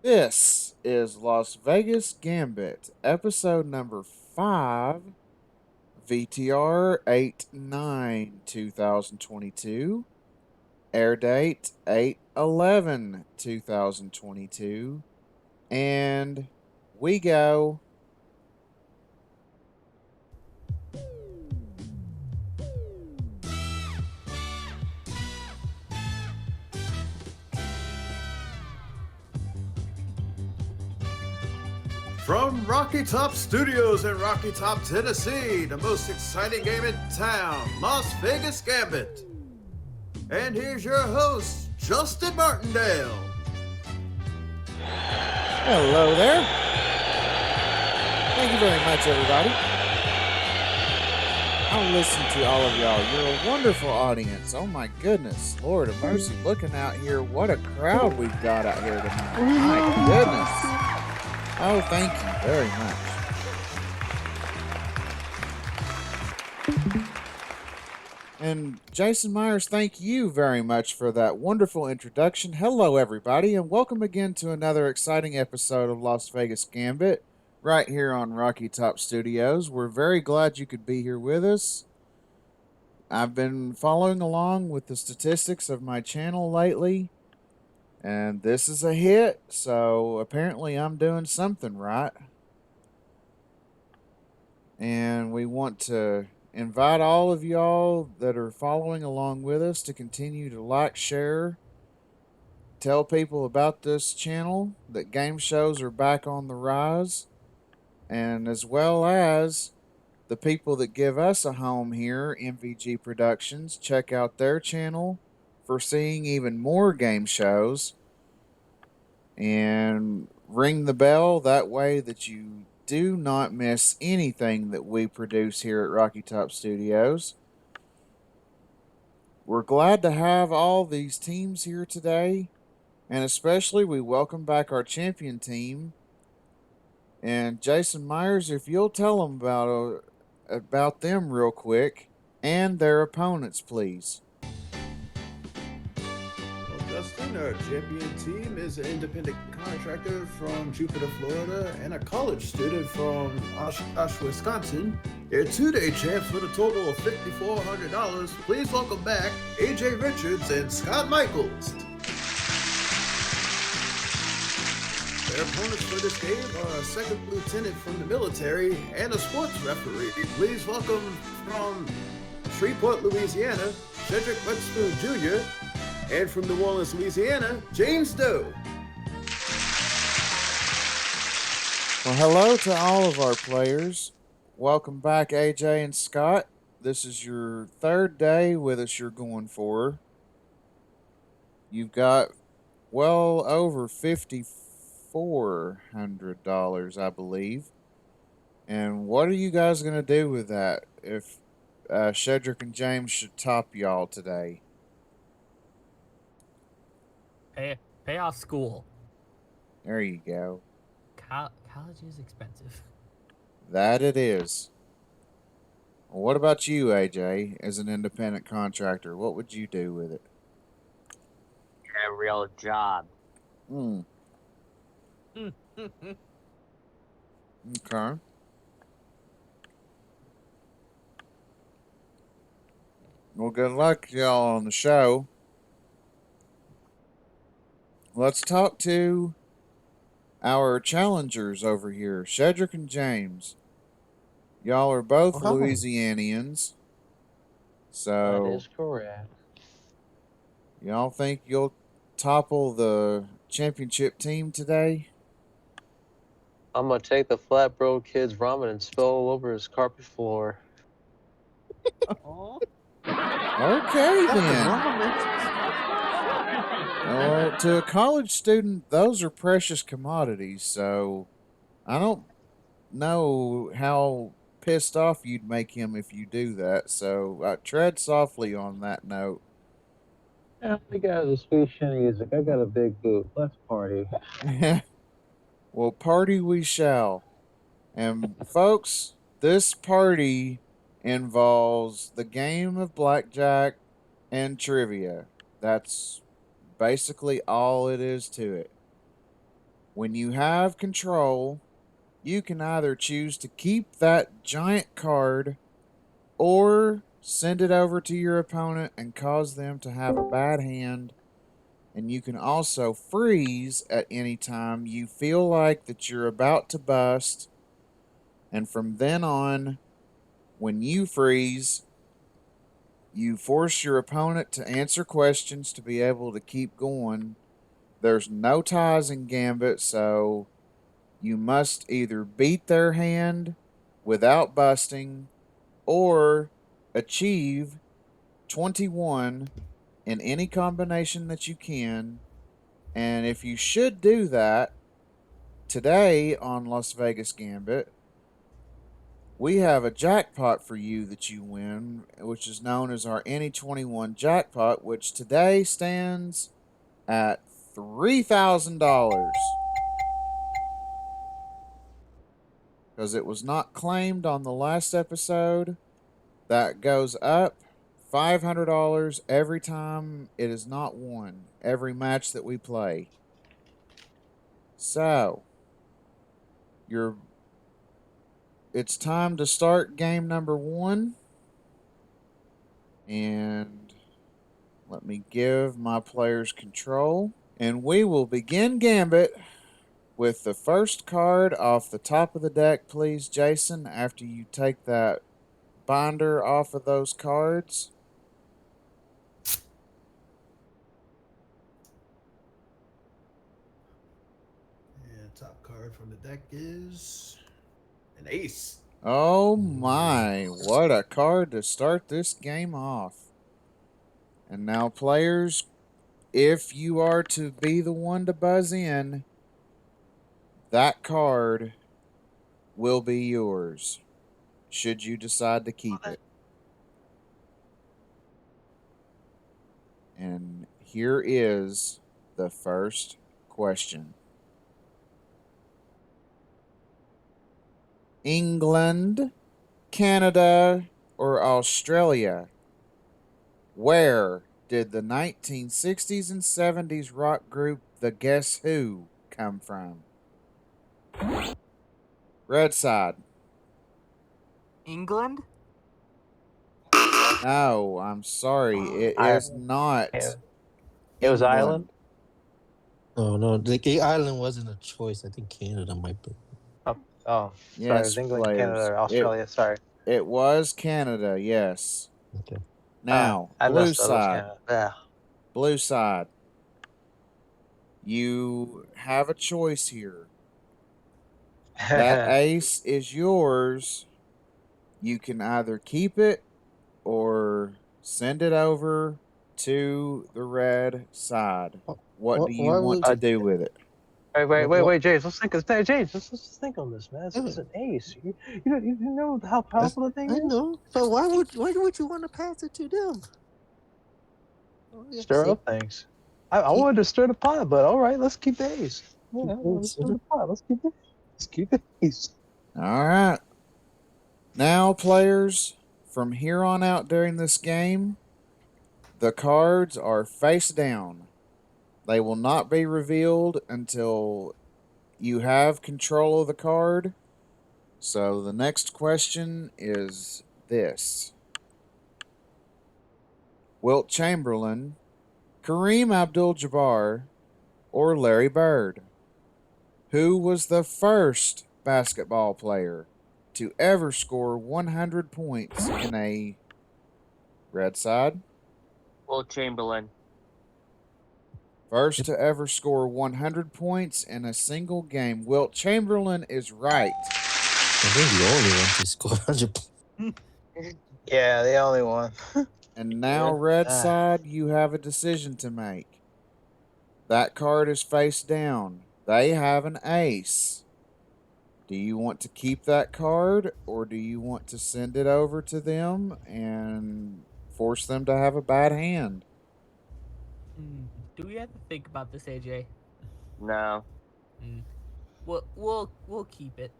This is Las Vegas Gambit, episode number 5, VTR 8/9 2022, air date 8/11 2022, and we go. From Rocky Top Studios in Rocky Top, Tennessee, the most exciting game in town, Las Vegas Gambit. And here's your host, Justin Martindale. Hello there. Thank you very much, everybody. I'll listen to all of y'all. You're a wonderful audience. Oh my goodness. Lord of mercy. Looking out here, what a crowd we've got out here tonight. My goodness. Oh, thank you very much. And Jason Myers, thank you very much for that wonderful introduction. Hello, everybody, and welcome again to another exciting episode of Las Vegas Gambit, right here on Rocky Top Studios. We're very glad you could be here with us. I've been following along with the statistics of my channel lately, and this is a hit, so apparently I'm doing something right. And we want to invite all of y'all that are following along with us to continue to like, share, tell people about this channel, that game shows are back on the rise, and as well as the people that give us a home here, MVG Productions. Check out their channel for seeing even more game shows, and ring the bell that way that you do not miss anything that we produce here at Rocky Top Studios. We're glad to have all these teams here today, and especially we welcome back our champion team. And Jason Myers, if you'll tell them about them real quick and their opponents, please. Justin, our champion team is an independent contractor from Jupiter, Florida, and a college student from Oshkosh, Wisconsin. They're two-day champs with a total of $5,400. Please welcome back AJ Richards and Scott Michaels. Their opponents for this game are a second lieutenant from the military and a sports referee. Please welcome from Shreveport, Louisiana, Shederick and James, Jr., and from New Orleans, Louisiana, James Doe. Well, hello to all of our players. Welcome back, AJ and Scott. This is your third day with us you're going for. You've got well over $5,400, I believe. And what are you guys going to do with that if Shederick and James should top y'all today? Pay off school. There you go. College is expensive. That it is. Well, what about you, AJ, as an independent contractor? What would you do with it? A real job. Okay. Well, good luck, y'all, on the show. Let's talk to our challengers over here, Shederick and James. Y'all are both Louisianians. So that is correct. y'all think you'll topple the championship team today? I'm gonna take the flat bro kid's ramen and spill all over his carpet floor. Okay, then. Well, to a college student, those are precious commodities, so I don't know how pissed off you'd make him if you do that, so tread softly on that note. Yeah, we got the sweet shin music. I got a big boot. Let's party. Well, party we shall. And folks, this party involves the game of blackjack and trivia. That's basically all it is to it. When you have control, you can either choose to keep that giant card or send it over to your opponent and cause them to have a bad hand. And you can also freeze at any time you feel like that you're about to bust. And from then on, when you freeze, you force your opponent to answer questions to be able to keep going. There's no ties in Gambit, so you must either beat their hand without busting or achieve 21 in any combination that you can. And if you should do that, today on Las Vegas Gambit, we have a jackpot for you that you win, which is known as our Any 21 jackpot, which today stands at $3,000 because it was not claimed on the last episode. That goes up $500 every time it is not won, every match that we play. So, it's time to start game number 1. And let me give my players control. And we will begin Gambit with the first card off the top of the deck, please, Jason, after you take that binder off of those cards. And top card from the deck is an ace. Oh my, what a card to start this game off. And now, players, if you are to be the one to buzz in, that card will be yours, should you decide to keep it. And here is the first question. England, Canada, or Australia? Where did the 1960s and 70s rock group The Guess Who come from? Red side. England? No, I'm sorry. It is not It was England. Ireland. No, the island wasn't a choice. I think Canada might be. Oh, sorry. It Yes, was England, players. Canada, or Australia. Sorry. It was Canada, yes. Okay. Now, I blue messed up. It was side. Canada. Yeah. Blue side. You have a choice here. That ace is yours. You can either keep it or send it over to the red side. What do you Why want would- to do with it? Wait, James. Let's think. James, let's think on this, man. It's Yeah. an ace. You know how powerful the thing I is. know, but why would you want to pass it to them? Oh, yeah, Stir see, up things. I Keep- wanted to stir the pot, but all right, let's keep the ace. Yeah, Keep let's ace, stir the pot. Let's keep the ace. All right. Now, players, from here on out during this game, the cards are face down. They will not be revealed until you have control of the card. So the next question is this: Wilt Chamberlain, Kareem Abdul-Jabbar, or Larry Bird? Who was the first basketball player to ever score 100 points in a red side? Will Chamberlain. First to ever score 100 points in a single game. Wilt Chamberlain is right. I think the only one to score 100. Yeah, the only one. And now, red Ah. side, you have a decision to make. That card is face down. They have an ace. Do you want to keep that card or do you want to send it over to them and force them to have a bad hand? Do we have to think about this, AJ? No. We'll keep it.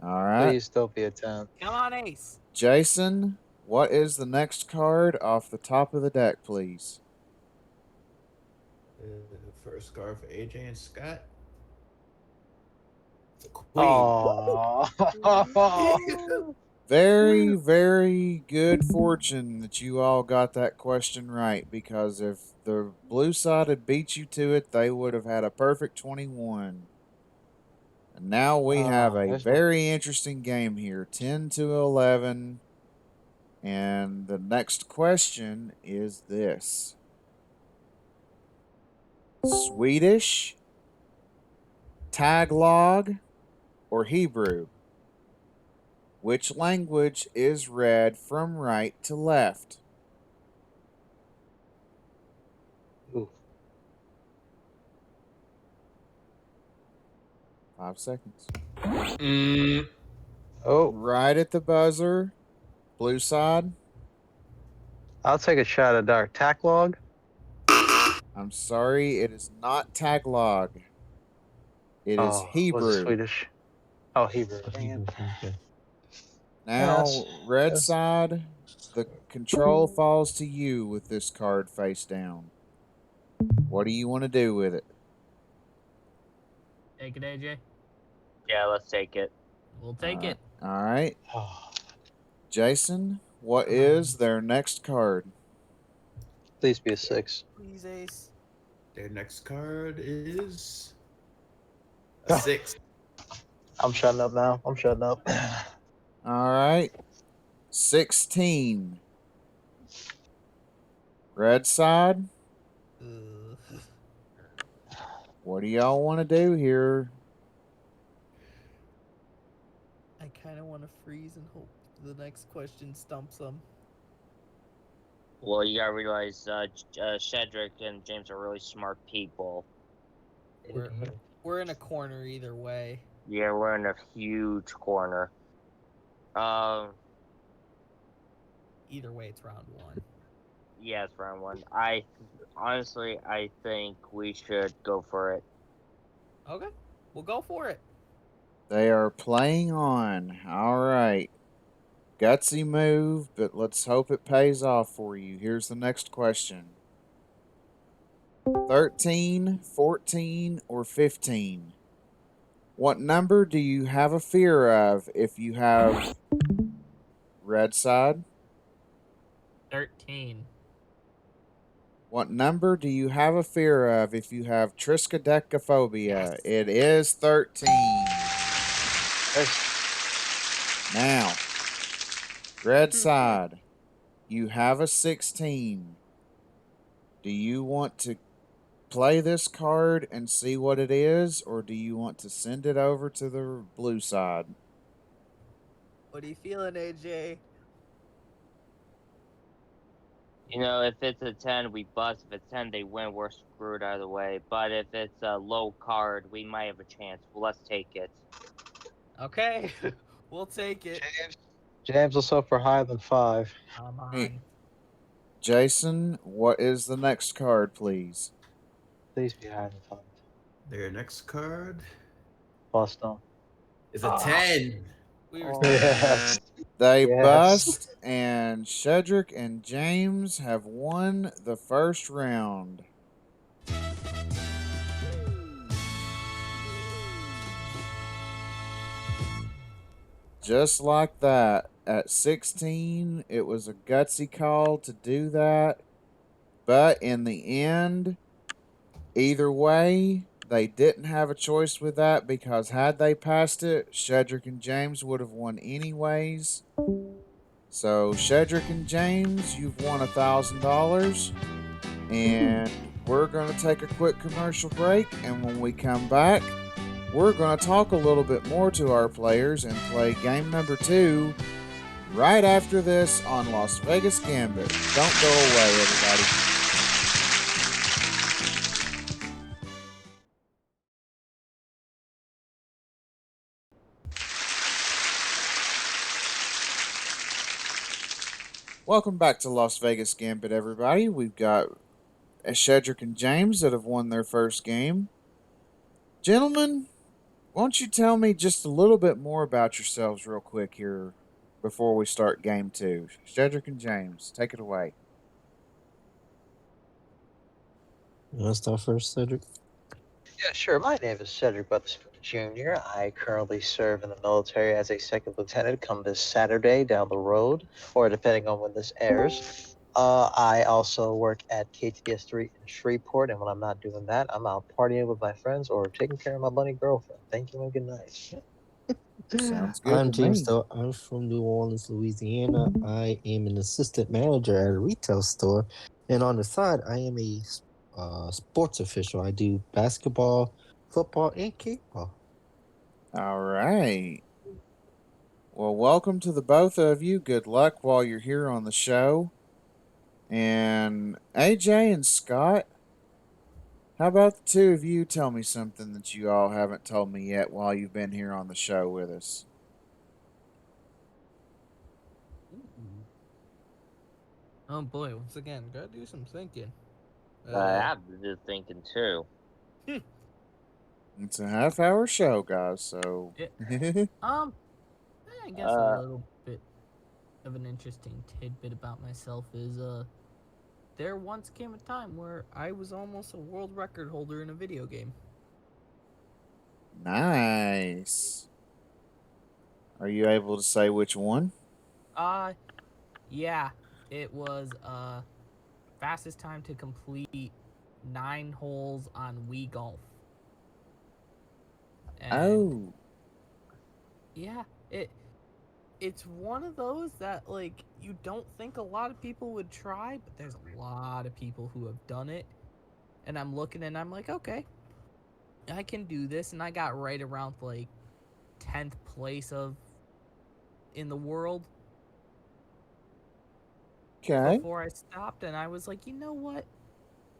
All right. Please, Topia Town. Come on, Ace. Jason, what is the next card off the top of the deck, please? The first card for AJ and Scott It's a queen. Oh. Very, very good fortune that you all got that question right, because if the blue side had beat you to it, they would have had a perfect 21. And now we have a There's one. very interesting game here, 10 to 11. And the next question is this: Swedish, Tagalog, or Hebrew? Which language is read from right to left? Ooh. 5 seconds. Oh, Right at the buzzer. Blue side. I'll take a shot at dark. Tacklog? I'm sorry, it is not Tagalog. It is Oh, was it Hebrew. Swedish? Oh, Hebrew. Dang it. Okay. Now, red That's side, the control falls to you with this card face down. What do you want to do with it? Take it, AJ. Yeah, let's take it. We'll take it. All right. oh, Jason, what Come on. is their next card? please be a 6. Please, Ace. Their next card is a 6. I'm shutting up now. I'm shutting up. All right. 16. Red side, what do y'all want to do here? I kind of want to freeze and hope the next question stumps them. Well, you gotta realize Shederick and James are really smart people. We're in a corner either way. Yeah, we're in a huge corner. Either way, it's round one. Yeah, it's round one. Honestly, I think we should go for it. Okay, we'll go for it. They are playing on. All right. Gutsy move, but let's hope it pays off for you. Here's the next question: 13, 14, or 15? What number do you have a fear of if you have red side? 13. What number do you have a fear of if you have triskaidekaphobia? It is 13. Now, red side, you have a 16. Do you want to play this card and see what it is, or do you want to send it over to the blue side? What are you feeling, AJ? You know, if it's a 10, we bust. If it's 10, they win. We're screwed either way. But if it's a low card, we might have a chance. Well, let's take it. Okay, we'll take it. James will suffer higher than 5. Come on. Hey, Jason, what is the next card, please? Please be higher than 5. Their next card Bust them. is a 10. We were Yes. They Yes. bust, and Shederick and James have won the first round. Just like that. At 16, it was a gutsy call to do that. But in the end, either way, they didn't have a choice with that, because had they passed it, Shedrick and James would have won anyways. So, Shedrick and James, you've won $1,000. And we're going to take a quick commercial break. And when we come back, we're going to talk a little bit more to our players and play game number 2 right after this on Las Vegas Gambit. Don't go away, everybody. Welcome back to Las Vegas Gambit, everybody. We've got Shedrick and James that have won their first game. Gentlemen, won't you tell me just a little bit more about yourselves real quick here before we start game 2? Shedrick and James, take it away. You want to start first, Cedric? Yeah, sure. My name is Shederick by the Spirit. Jr. I currently serve in the military as a second lieutenant come this Saturday down the road, or depending on when this airs. I also work at KTS3 in Shreveport, and when I'm not doing that, I'm out partying with my friends or taking care of my bunny girlfriend. Thank you and good night. Sounds good I'm to James me. Stowe. I'm from New Orleans, Louisiana. I am an assistant manager at a retail store. And on the side, I am a sports official. I do basketball, football, and kickball. All right. Well, welcome to the both of you. Good luck while you're here on the show. And AJ and Scott, how about the two of you tell me something that you all haven't told me yet while you've been here on the show with us? Oh boy, once again, gotta do some thinking. I've been thinking too. It's a half-hour show, guys, so It, I guess a Uh, little bit of an interesting tidbit about myself is there once came a time where I was almost a world record holder in a video game. nice. Are you able to say which one? Yeah, it was fastest time to complete 9 holes on Wii Golf. And Oh, yeah, it's one of those that like you don't think a lot of people would try, but there's a lot of people who have done it. And I'm looking and I'm like, okay, I can do this. And I got right around like 10th place of in the world okay. before I stopped. And I was like, you know what?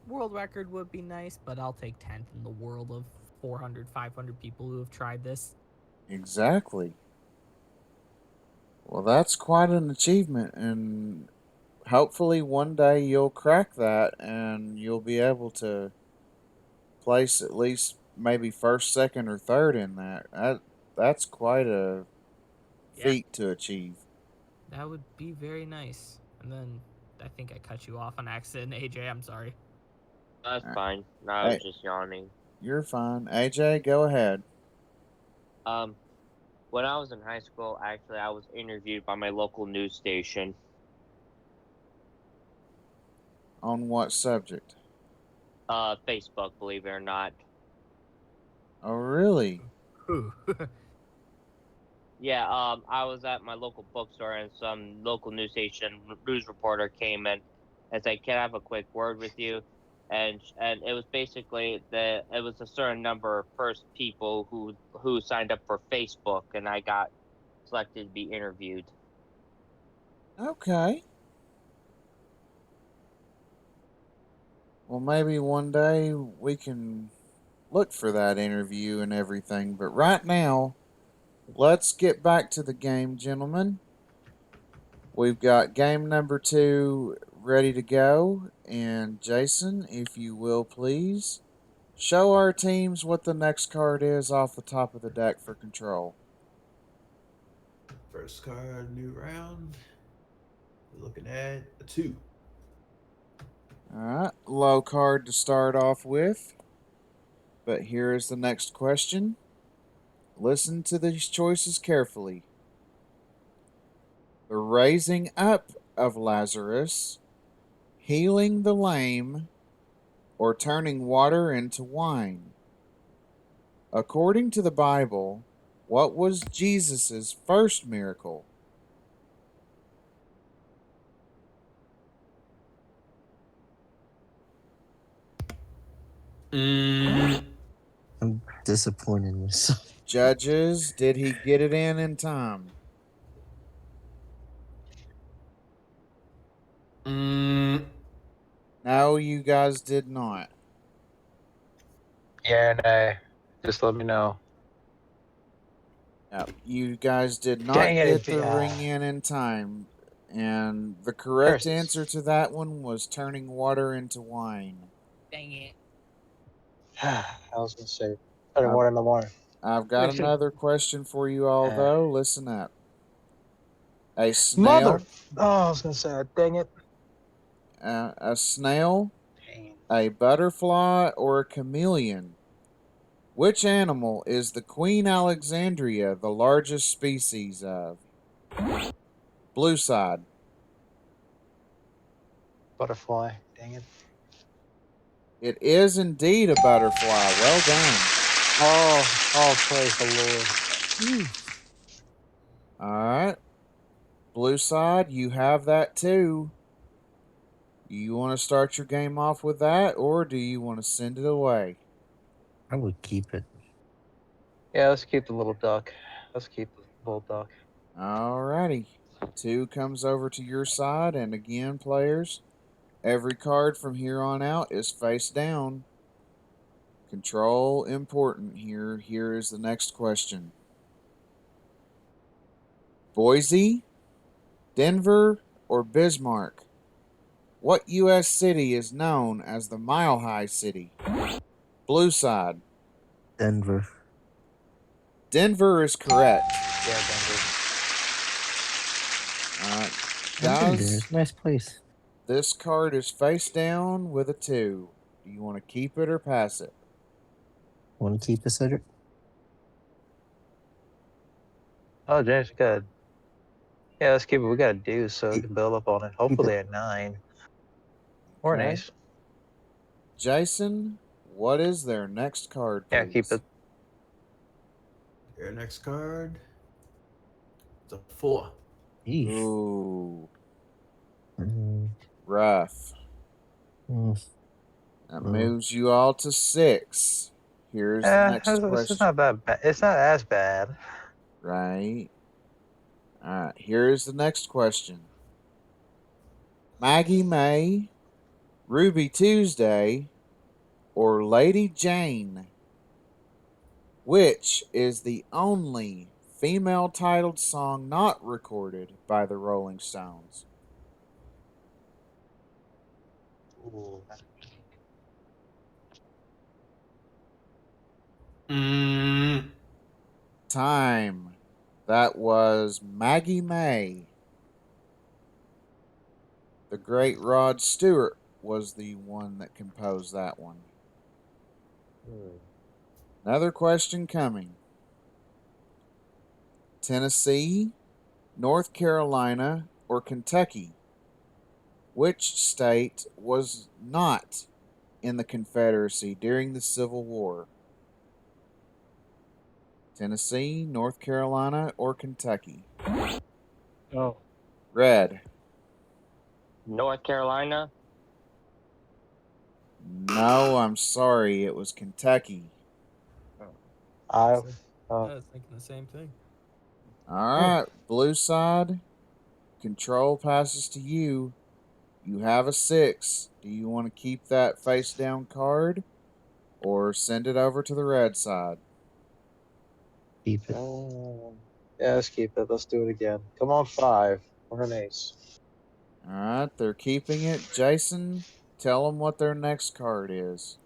World record would be nice, but I'll take 10th in the world of 400, 500 people who have tried this. Exactly. Well, that's quite an achievement, and hopefully one day you'll crack that and you'll be able to place at least maybe first, second, or third in that. That's quite a Yeah, feat to achieve. that would be very nice. And then I think I cut you off on accident, AJ. I'm sorry. that's All right. fine. No, I was Hey, just yawning. you're fine. AJ, go ahead. Um, when I was in high school, actually, I was interviewed by my local news station. On what subject? Facebook, believe it or not. Oh, really? Ooh. Yeah, I was at my local bookstore and some local news station news reporter came in and said, "Can I have a quick word with you?" And it was basically it was a certain number of first people who signed up for Facebook, and I got selected to be interviewed. Okay. Well, maybe one day we can look for that interview and everything. But right now, let's get back to the game, gentlemen. We've got game number 2 ready to go. And Jason, if you will please, show our teams what the next card is off the top of the deck for control. First card, new round. We're looking at a 2. All right, low card to start off with. But here is the next question. Listen to these choices carefully. The raising up of Lazarus, healing the lame, or turning water into wine. According to the Bible, what was Jesus' first miracle? I'm disappointed in myself. Judges, did he get it in time? No, you guys did not. Yeah, nay. Just let me know. No, you guys did Dang not it, get the ring in time. And the correct answer curses. to that one was turning water into wine. Dang it. I was gonna say, turning I've, water in the water. I've got Wait, should another question for you all, though. Listen up. A mother. snail, Oh, I was gonna say, dang it. a snail, Dang. a butterfly, or a chameleon? Which animal is the Queen Alexandria the largest species of? Blue side. Butterfly. Dang it. It is indeed a butterfly. Well done. Praise the Lord. All right. Blue side, you have that too. You want to start your game off with that, or do you want to send it away? I would keep it. Yeah, let's keep the little duck. Let's keep the little duck. All righty. 2 comes over to your side, and again, players, every card from here on out is face down. Control important here. Here is the next question. Boise, Denver, or Bismarck? What U.S. city is known as the Mile High City? Blue side. Denver. Denver is correct. Yeah, Denver. I've been there. Guys, It's a nice place. this card is face down with a 2. Do you want to keep it or pass it? Want to keep it, Cedric? Oh, James, good. Yeah, let's keep it. We got a deuce, so we Keep- can build up on it. Hopefully at 9. Or an Okay. ace. Jason, what is their next card, please? Yeah, keep it. Your next card. It's a 4. Eesh. Ooh, Mm, rough. mm, That mm. moves you all to 6. Here's the next It's question. not that bad. It's not as bad. Right. All right. Here's the next question. Maggie May, Ruby Tuesday, or Lady Jane? Which is the only female titled song not recorded by the Rolling Stones? Ooh. Time. That was Maggie May. The great Rod Stewart was the one that composed that one. Another question coming. Tennessee, North Carolina, or Kentucky? Which state was not in the Confederacy during the Civil War? Tennessee, North Carolina, or Kentucky? Oh. Red. North Carolina. No, I'm sorry. It was Kentucky. I I was thinking the same thing. All right, blue side. Control passes to you. You have a 6. Do you want to keep that face down card or send it over to the red side? Keep it. Yeah, let's keep it. Let's do it again. Come on, 5 or an ace. All right, they're keeping it. Jason, tell them what their next card is.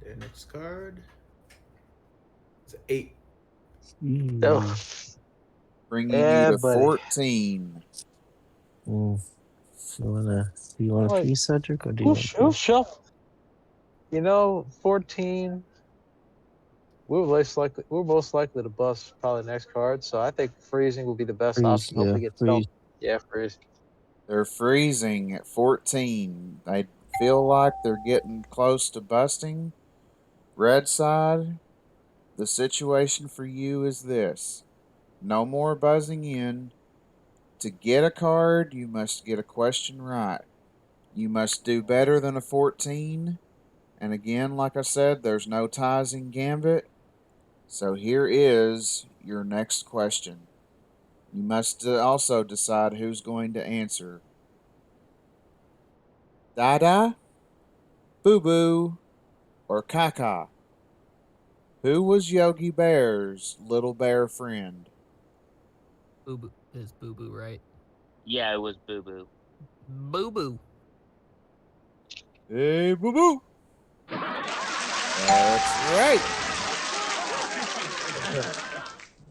Their next card. It's an 8. Oh. Bringing Yeah, you to buddy. 14. You want a Wait, piece, Cedric, or do you want to? shuffle? 14. We're most likely to bust probably next card, so I think freezing will be the best Freeze, option. yeah, Hopefully get freeze. stumped. Yeah, freeze. They're freezing at 14. They feel like they're getting close to busting. Red side, the situation for you is this: no more buzzing in. To get a card, you must get a question right. You must do better than a 14. And again, like I said, there's no ties in Gambit. So here is your next question. You must also decide who's going to answer. Dada, Boo Boo, or Kaka? Who was Yogi Bear's little bear friend? Boo Boo is Boo Boo, right? Yeah, it was Boo Boo. Boo Boo. Hey, Boo Boo! That's right.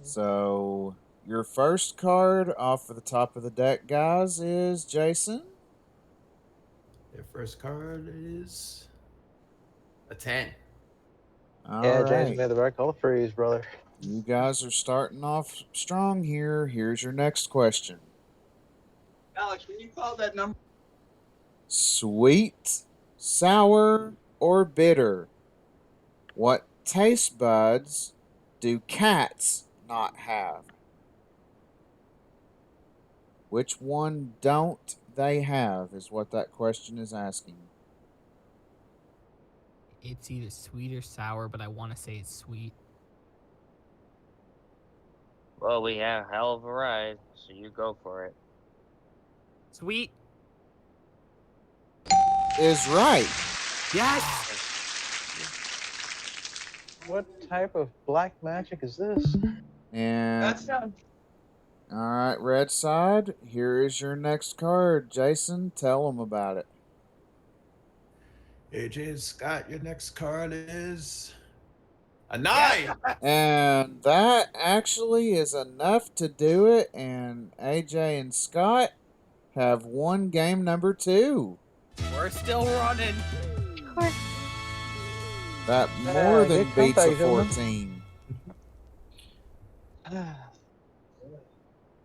So, your first card off of the top of the deck, guys, is Jason. Their first card is a 10. All Yeah, James right. made the right call freeze, brother. You guys are starting off strong here. Here's your next question. Alex, when you call that number. Sweet, sour, or bitter? What taste buds do cats not have? Which one don't they have is what that question is asking. It's either sweet or sour, but I want to say it's sweet. Well, we have a hell of a ride, so you go for it. Sweet. Is right. Yes. What type of black magic is this? And all right, red side, here is your next card. Jason, tell them about it. AJ and Scott, your next card is a 9. And that actually is enough to do it. And AJ and Scott have won game number 2. We're still running. That more than good beats a comeback, gentlemen. 14.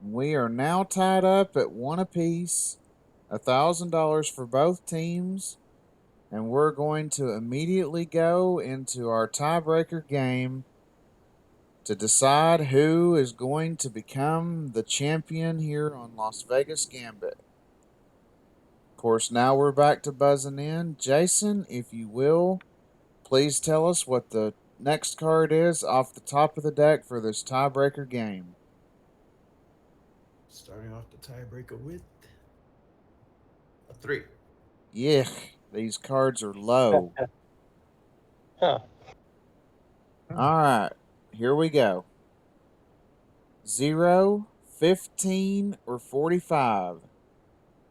We are now tied up at 1 apiece, $1,000 for both teams, and we're going to immediately go into our tiebreaker game to decide who is going to become the champion here on Las Vegas Gambit. Of course, now we're back to buzzing in. Jason, if you will, please tell us what the next card is off the top of the deck for this tiebreaker game. Starting off the tiebreaker with a 3. Yuck, these cards are low. Huh. All right, here we go. 0, 15, or 45.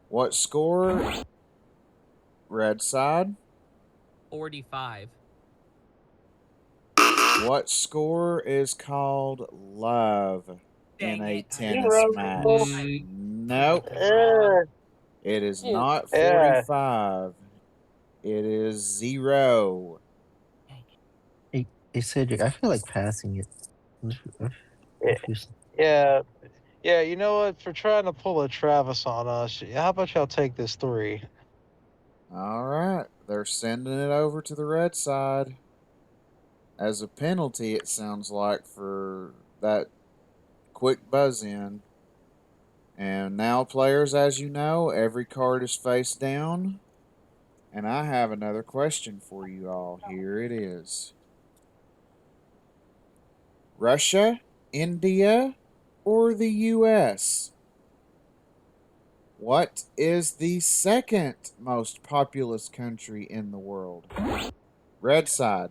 What score? Red side. 45. What score is called love in Dang a it. tennis match? Nope. It is not Yeah. 45. It is 0. Hey, Cedric, I feel like passing it. Yeah. Yeah, you know what? For trying to pull a Travis on us, how about y'all take this 3? All right. They're sending it over to the red side as a penalty, it sounds like, for that quick buzz in. And now, players, as you know, every card is face down. And I have another question for you all. Here it is. Russia, India, or the US? What is the second most populous country in the world? Red side.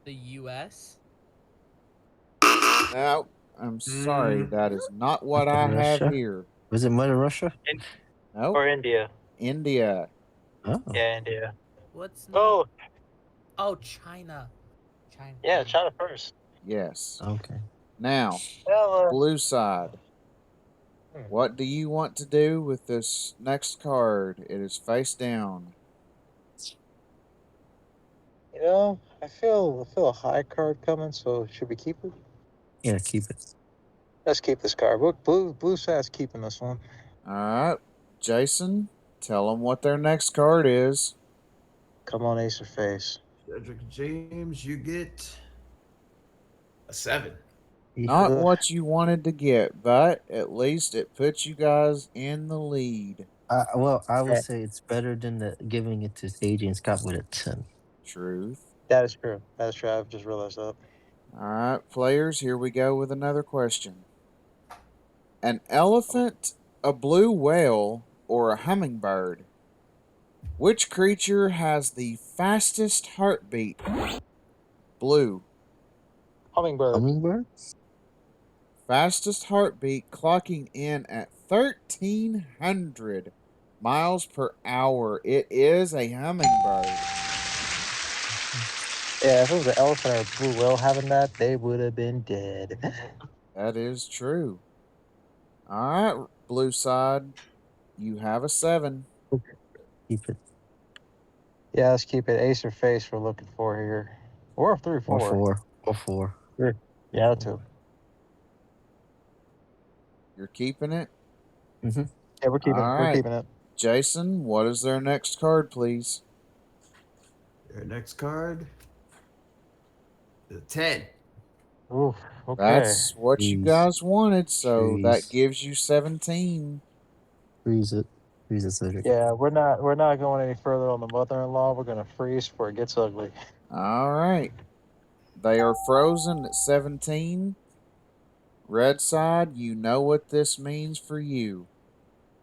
The U.S. No, I'm sorry. That is not what I have Russia? here. Was it Mother Russia? Nope. Or India? India. Oh. Yeah, India. What's Oh, Oh, China. China. yeah, China first. Yes. Okay. Now, Well, blue side. What do you want to do with this next card? It is face down. you know, I feel a high card coming, so should we keep it? Yeah, keep it. Let's keep this card. Blue side's keeping this one. All right. Jason, tell them what their next card is. Come on, Ace or Face. Shederick and James, you get a 7. Not Ugh. what you wanted to get, but at least it puts you guys in the lead. Well, I would Yeah. say it's better than giving it to Adrian Scott with a 10. Truth. That is true. That is true. I've just realized that. All right, players, here we go with another question. An elephant, a blue whale, or a hummingbird? Which creature has the fastest heartbeat? Blue. Hummingbird. Hummingbird? Fastest heartbeat clocking in at 1,300 miles per hour. It is a hummingbird. Yeah, if it was an elephant or a blue whale having that, they would have been dead. That is true. All right, blue side, you have a 7. Keep it. Yeah, let's keep it. Ace or Face we're looking for here. Or 3 or Or 4. 4. Or 4. Yeah, 2. You're keeping it? Mm-hmm. Yeah, we're keeping All it. We're right. keeping it. Jason, what is their next card, please? Your next card, the 10. Oof. Okay. That's what you Jeez. guys wanted, so that Jeez. gives you 17. Freeze it. Freeze it, Cedric. Yeah, we're not going any further on the mother-in-law. We're gonna freeze before it gets ugly. All right. They are frozen at 17. Red side, you know what this means for you.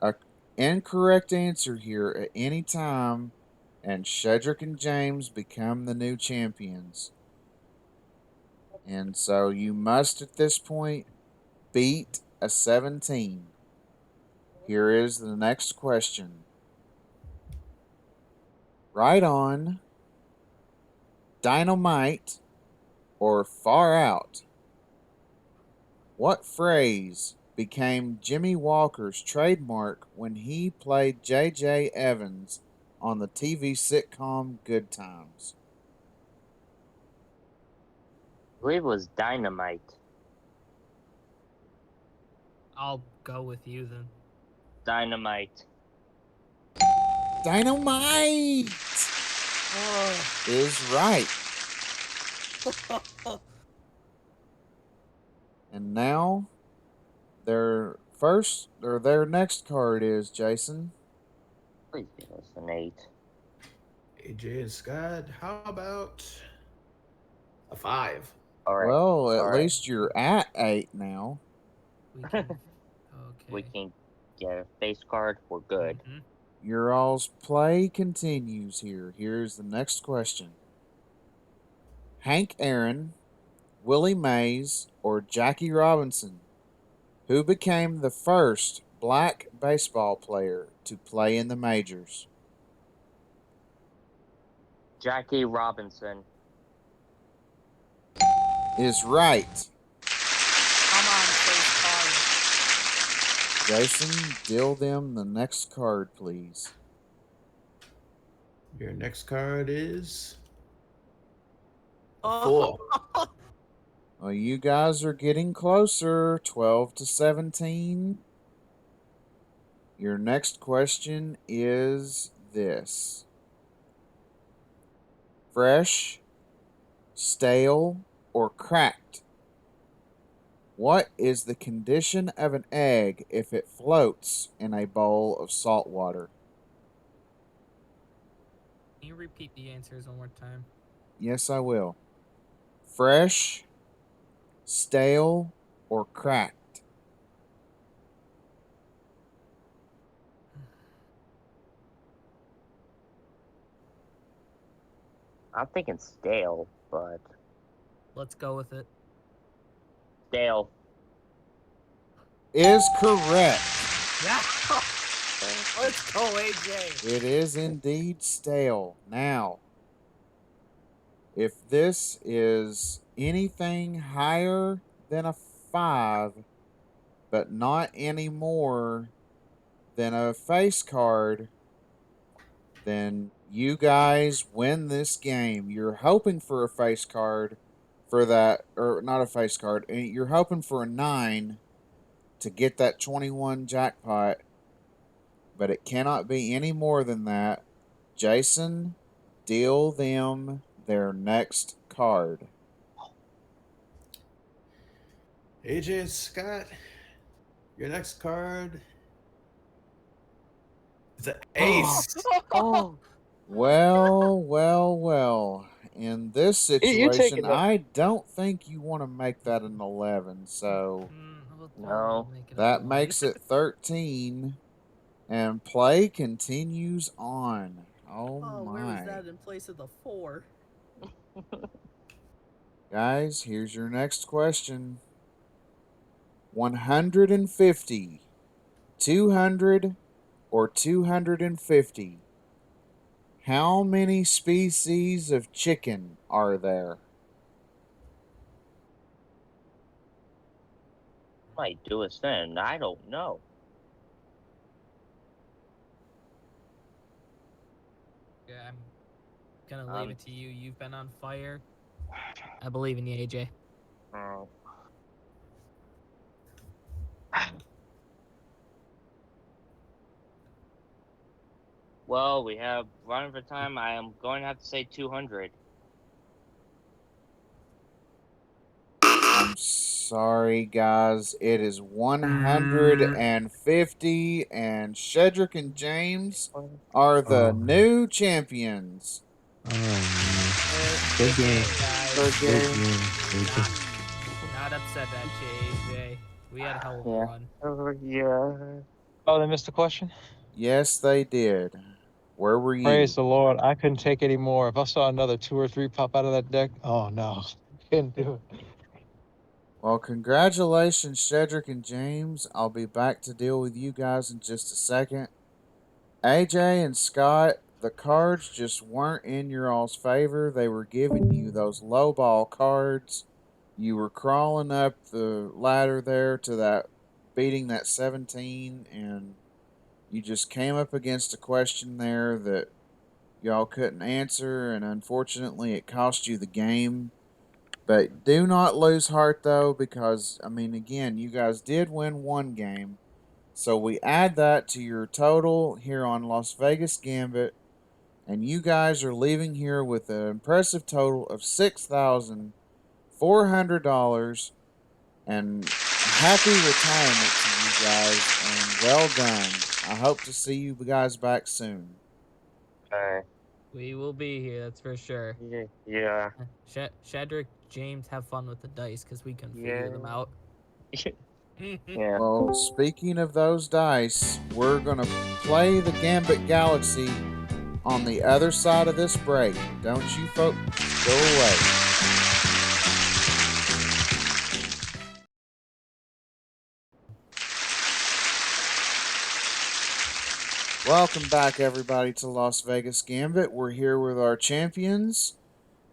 A incorrect answer here at any time, and Shederick and James become the new champions. And so you must at this point beat a 17. Here is the next question. Right on, dynamite, or far out? What phrase became Jimmy Walker's trademark when he played J.J. Evans on the TV sitcom Good Times? I believe it was dynamite. I'll go with you then. Dynamite. Dynamite is right. And now their next card is Jason. Please give us an 8. AJ and Scott, how about a 5? All right. Well, at All right. least you're at 8 now. We can. Okay. We can get a face card. We're good. Mhm. Your all's play continues here. Here's the next question. Hank Aaron, Willie Mays, or Jackie Robinson, who became the first black baseball player to play in the majors? Jackie Robinson. Is right. Come on, face card. Jason, deal them the next card, please. Your next card is a Oh. 4. Well, you guys are getting closer. 12 to 17. Your next question is this: fresh, stale, or cracked? What is the condition of an egg if it floats in a bowl of salt water? Can you repeat the answers one more time? Yes, I will. Fresh, stale, or cracked? I'm thinking stale, but Let's go with it. stale. Is correct. Yeah. Let's go, AJ. It is indeed stale. Now, if this is anything higher than a 5, but not any more than a face card, then you guys win this game. You're hoping for a face card for that, or not a face card, you're hoping for a 9 to get that 21 jackpot, but it cannot be any more than that. Jason, deal them their next card. AJ and Scott, your next card is an ace. Oh, Well, well, well. In this You situation, taking the I don't think you want to make that an 11, so No. We'll make it a that 1. makes it 13. And play continues on. Oh Oh, where was my. that in place of the 4? Guys, here's your next question. 150, 200, or 250? How many species of chicken are there? Might do us then. I don't know. Yeah, I'm gonna leave it to you. You've been on fire. I believe in you, AJ. Oh. Well, we have running for time. I am going to have to say 200. I'm sorry, guys. It is 150, and Shedrick and James are the Oh. new champions. Oh man. Good game. guys. Good game. Not upset at you, AJ. We had a hell of a Yeah. run. Yeah. Oh, they missed the question? Yes, they did. Where were you? Praise the Lord. I couldn't take any more. If I saw another 2 or 3 pop out of that deck, oh no. Couldn't do it. Well, congratulations, Shedrick and James. I'll be back to deal with you guys in just a second. AJ and Scott, the cards just weren't in your all's favor. They were giving you those low ball cards. You were crawling up the ladder there to that, beating that 17, and you just came up against a question there that y'all couldn't answer, and unfortunately, it cost you the game. But do not lose heart, though, because, I mean, again, you guys did win one game. So we add that to your total here on Las Vegas Gambit, and you guys are leaving here with an impressive total of $6,400. And happy retirement to you guys, and well done. I hope to see you guys back soon. Okay. We will be here, that's for sure. Yeah. Shedrick, James, have fun with the dice because we can figure them Yeah. out. Yeah. Well, speaking of those dice, we're going to play the Gambit Galaxy on the other side of this break. Don't you folks go away. Welcome back, everybody, to Las Vegas Gambit. We're here with our champions,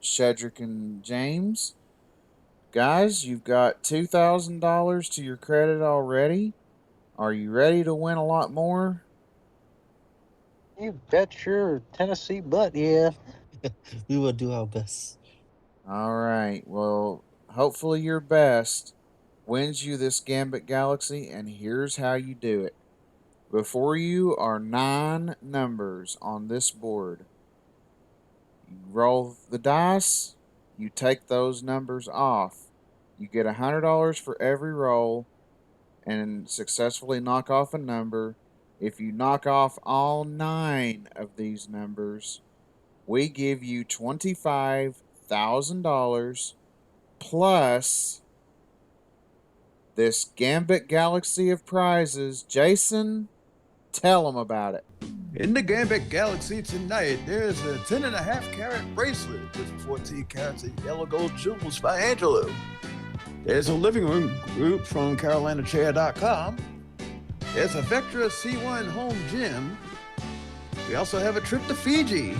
Shedrick and James. Guys, you've got $2,000 to your credit already. Are you ready to win a lot more? You bet your Tennessee butt, yeah. We will do our best. All right. Well, hopefully your best wins you this Gambit Galaxy, and here's how you do it. Before you are 9 numbers on this board. You roll the dice, you take those numbers off. You get $100 for every roll and successfully knock off a number. If you knock off all 9 of these numbers, we give you $25,000 plus this Gambit Galaxy of prizes. Jason, tell them about it. In the Gambit Galaxy tonight, there's a 10.5 carat bracelet with 14 carats of yellow gold jewels by Angelo. There's a living room group from CarolinaChair.com. There's a Vectra C1 home gym. We also have a trip to Fiji.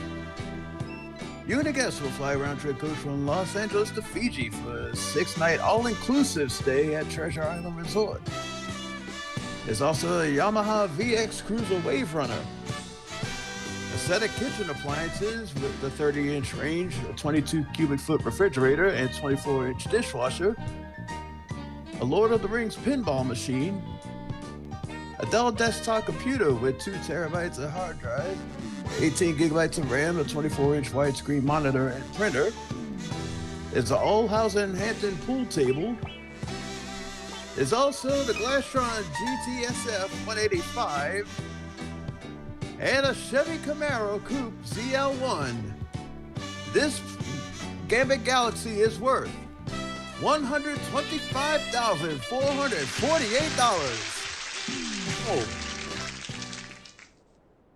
You and a guest will fly round trip coach from Los Angeles to Fiji for a 6-night all-inclusive stay at Treasure Island Resort. There's also a Yamaha VX Cruiser Wave Runner, a set of kitchen appliances with the 30-inch range, a 22 cubic foot refrigerator, and 24-inch dishwasher, a Lord of the Rings pinball machine, a Dell desktop computer with 2 terabytes of hard drive, 18 gigabytes of RAM, a 24-inch widescreen monitor and printer. There's an Allhausen Hampton pool table. There's also the Glastron GTSF 185 and a Chevy Camaro Coupe ZL1. This Gambit Galaxy is worth $125,448. Oh.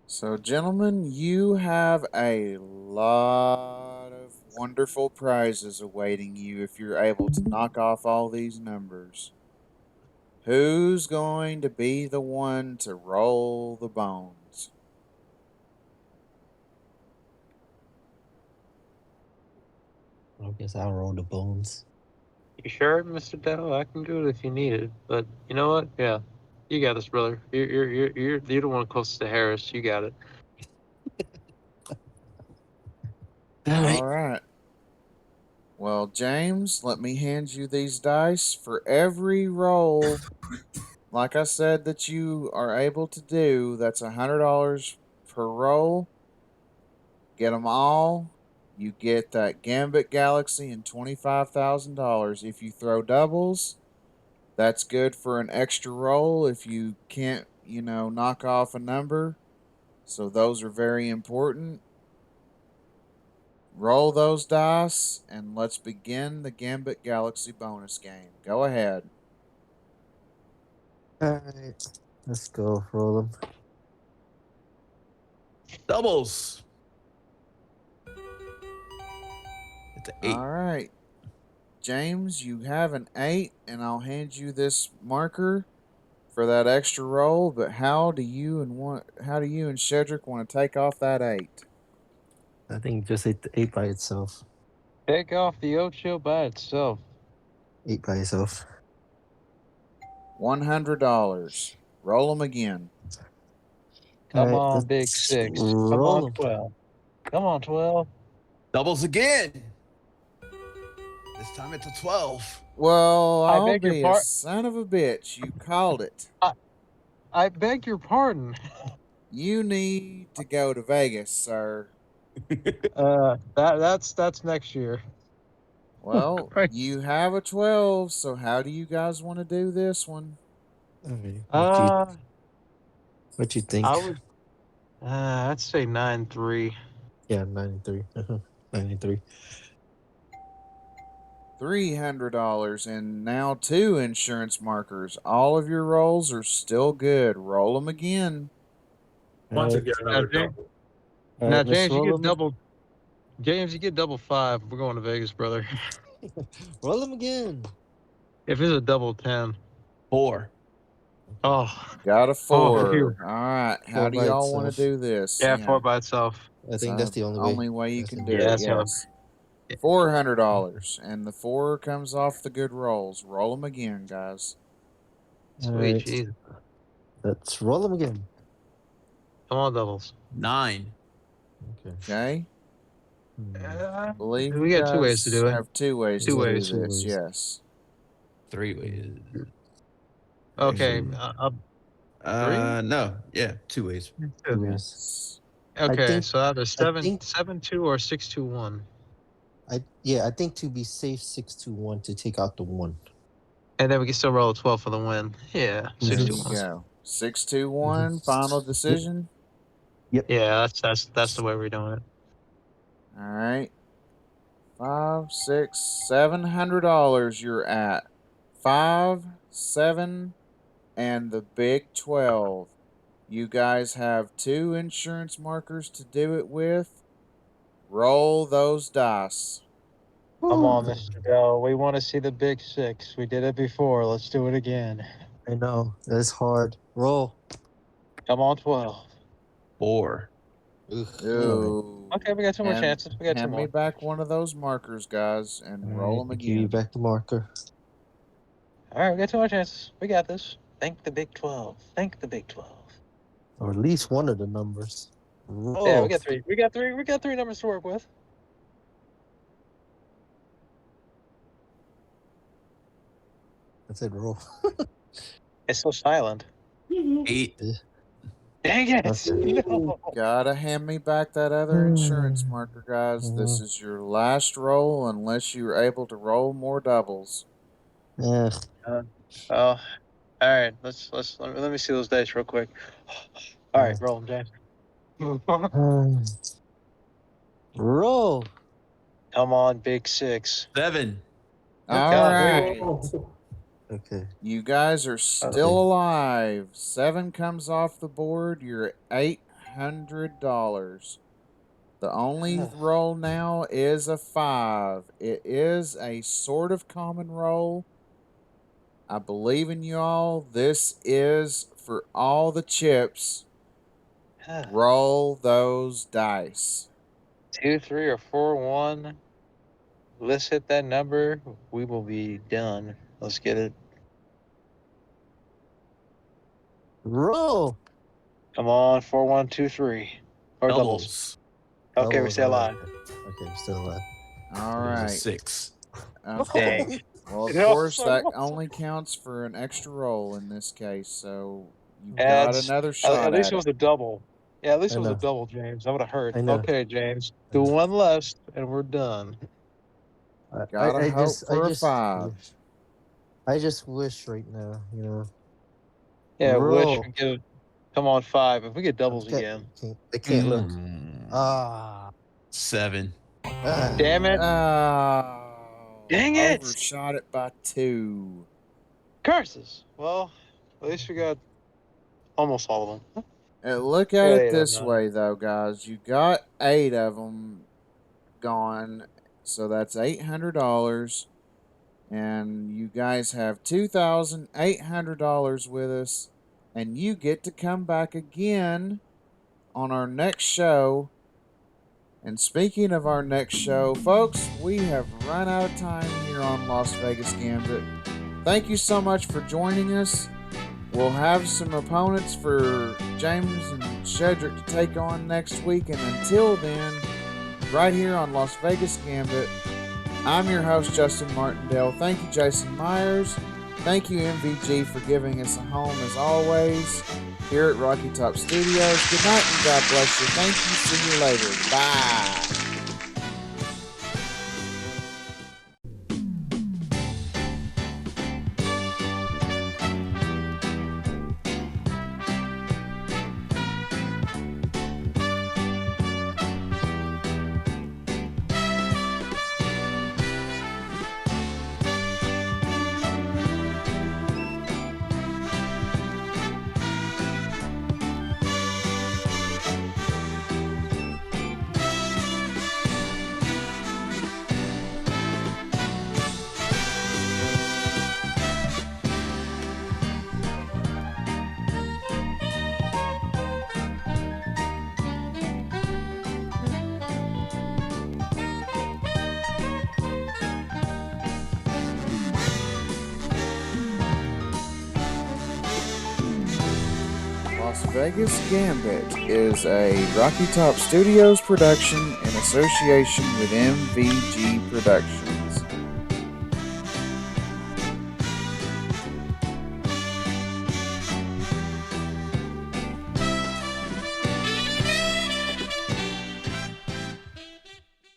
So, gentlemen, you have a lot of wonderful prizes awaiting you if you're able to knock off all these numbers. Who's going to be the one to roll the bones? I guess I'll roll the bones. You sure, Mr. Dell? I can do it if you need it. But you know what? Yeah. You got this, brother. You're the one closest to Harris. You got it. All right. All right. Well, James, let me hand you these dice. For every roll, like I said, that you are able to do, that's $100 per roll. Get them all. You get that Gambit Galaxy and $25,000. If you throw doubles, that's good for an extra roll if you can't, knock off a number. So those are very important. Roll those dice and let's begin the Gambit Galaxy bonus game. Go ahead. All right, let's go. Roll them. Doubles. It's an 8. All right. James, you have an 8, and I'll hand you this marker for that extra roll. But how do you and Shedrick want to take off that 8? I think just eight by itself. Take off the Ocho by itself. 8 by itself. $100. Roll them again. Come All right, on, big let's 6. Come roll on, 'em. 12. Come on, 12. Doubles again. This time it's a 12. Well, I I'll beg your be a son of a bitch. You called it. I beg your pardon. You need to go to Vegas, sir. That's next year. Well, Christ. you have a 12, so how do you guys want to do this one? All right, Uh, what you think? I would. I'd say 9-3. Yeah, 93. 93. $300 and now 2 insurance markers. All of your rolls are still good. Roll them again. All right, get another double. all Now, right, let's James, you roll get 'em. double. James, you get double 5. We're going to Vegas, brother. Roll them again. If it's a double 10. 4. Oh, Got a oh, 4. phew. All right. How 4 do by y'all want to itself. do this? Yeah, 4 by itself. I think So that's the only way. you That's can the do Yeah, it. that's the only- Yes. $400, and the 4 comes off the good rolls. Roll them again, guys. All Sweet right, Jesus. let's roll them again. Come on, doubles. 9. Okay. Okay. I believe We you got 2 ways to guys do it. have 2 ways Two to ways. do 2 this. ways. Yes. 3 ways. Okay. Two. No. Yeah, 2 ways. 2 ways. Yes. Okay, think- so either think- 7-2 or 6-2-1. I think to be safe, 6-1 to take out the 1. And then we can still roll a 12 for the win. Yeah, There 6-2-1. you go. 6-2-1. Final decision. Yeah, that's the way we're doing it. All right. $500, $600, $700 you're at. 5, 7, and the big 12. You guys have 2 insurance markers to do it with. Roll those dice. Come on, Mr. Bell. We want to see the big 6. We did it before. Let's do it again. I know. That's hard. Roll. Come on, 12. 4. Ugh, all Ooh. Okay, we got 2 more chances. We got 2 Hand me more. back one of those markers, guys, and right. roll All them right, give you again. back the marker. All right, we got 2 more chances. We got this. Thank the big 12. Thank the big 12. Or at least one of the numbers. Roll. Yeah, we got 3. We got 3. We got 3 numbers to work with. I said roll. It's so silent. 8. Dang it! Okay. No. Gotta hand me back that other insurance marker, guys. This is your last roll unless you're able to roll more doubles. Ugh. Oh, all right. Let me see those dice real quick. All right, roll them, James. Roll. Come on, big 6. 7. All God, right. Okay. You guys are still alive. 7 comes off the board. You're at $800. The only roll now is a 5. It is a sort of common roll. I believe in you all. This is for all the chips. Roll those dice. 2, 3, or 4, 1. Let's hit that number. We will be done. Let's get it. Roll. Come on, 4, 1, 2, 3. Or doubles. Okay, we Doubles. stay alive. Okay, we're still alive. All There's a right. 6. Okay. Dang. Well, of It course, also that was- only counts for an extra roll in this case. So you've got Adds. another at shot least at it it. was a double. Yeah, at least I it was a know. double, James. That would have hurt. I know. Okay, James. I Do know. one less and we're done. Gotta hope for a I 5. just wish right now, Yeah, wish roll. we get come on 5. If we get I doubles can't, again. I can't look. Mm, Ah, 7. Damn it. Dang it. Overshot it by 2. Curses. Well, at least we got almost all of them. And look We at got it 8 of this 9. way, though, guys. You got 8 of them gone, so that's $800, and you guys have $2,800 with us, and you get to come back again on our next show. And speaking of our next show, folks, we have run out of time here on Las Vegas Gambit. Thank you so much for joining us. We'll have some opponents for James and Shederick to take on next week. And until then, right here on Las Vegas Gambit, I'm your host, Justin Martindale. Thank you, Jason Myers. Thank you, MVG, for giving us a home as always here at Rocky Top Studios. Good night and God bless you. Thank you. See you later. Bye. Las Vegas Gambit is a Rocky Top Studios production in association with MVG Productions.